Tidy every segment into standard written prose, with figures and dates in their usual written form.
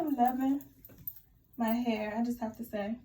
am loving my hair, I just have to say.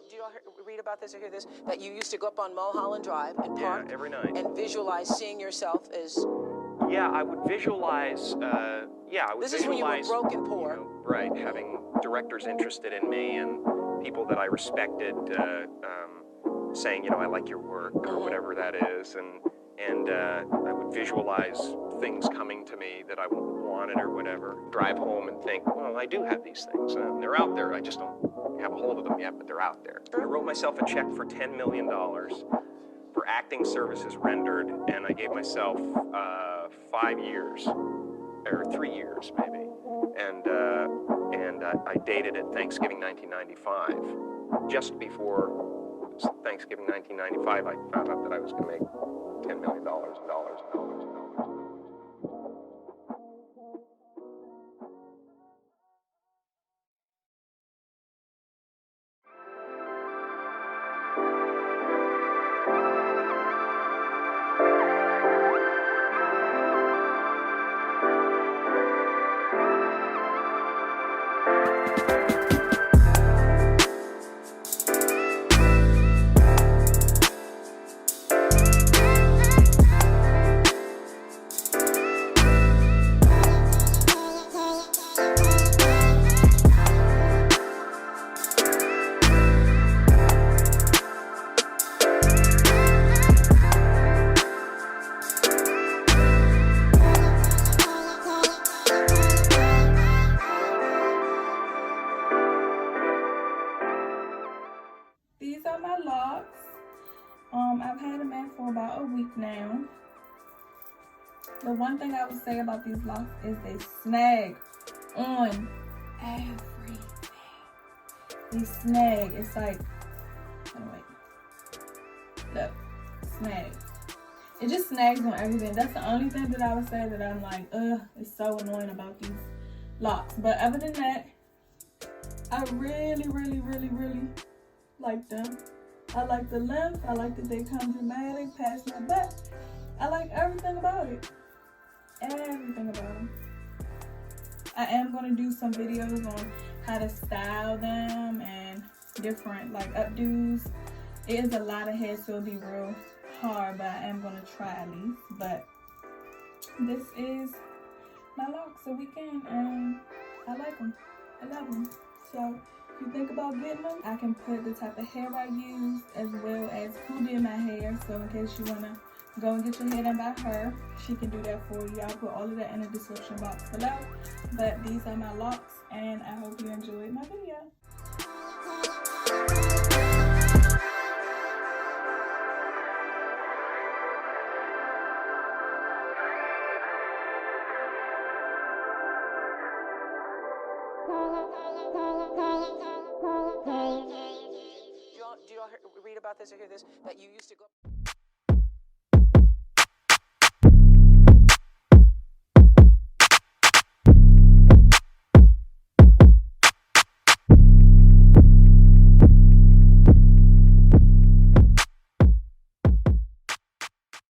Do you all read about this or hear this? That you used to go up on Mulholland Drive and park every night and visualize seeing yourself as... Yeah, I would visualize, This is when you were broke and poor. You know, right, having directors interested in me and people that I respected saying, you know, I like your work or whatever that is, and I would visualize things coming to me that I wanted or whatever. Drive home and think, well, I do have these things. They're out there. I just don't have a hold of them yet, but they're out there. I wrote myself a check for $10 million for acting services rendered, and I gave myself 5 years, or 3 years maybe, and I dated it Thanksgiving 1995. Just before Thanksgiving 1995, I found out that I was going to make $10 million. These are my locks. I've had them in for about a week now. The one thing I would say about these locks is they snag on everything. They snag. It's like, look, snag. It just snags on everything. That's the only thing that I would say that I'm like, it's so annoying about these locks. But other than that, I really like them. I like the length. I like that they come dramatic past my butt. I about it. Everything about them. I am going to do some videos on how to style them and different like updos. It is a lot of hair, so it'll be real hard, but I am going to try at least. But this is my locks a weekend, and I like them. I love them. So if you think about getting them, I can put the type of hair I use as well as who did my hair. So in case you want to go and get your hair done by her, she can do that for you. I'll put all of that in the description box below. But these are my locks, and I hope you enjoyed my video. Do you all read about this or hear this? That you used to go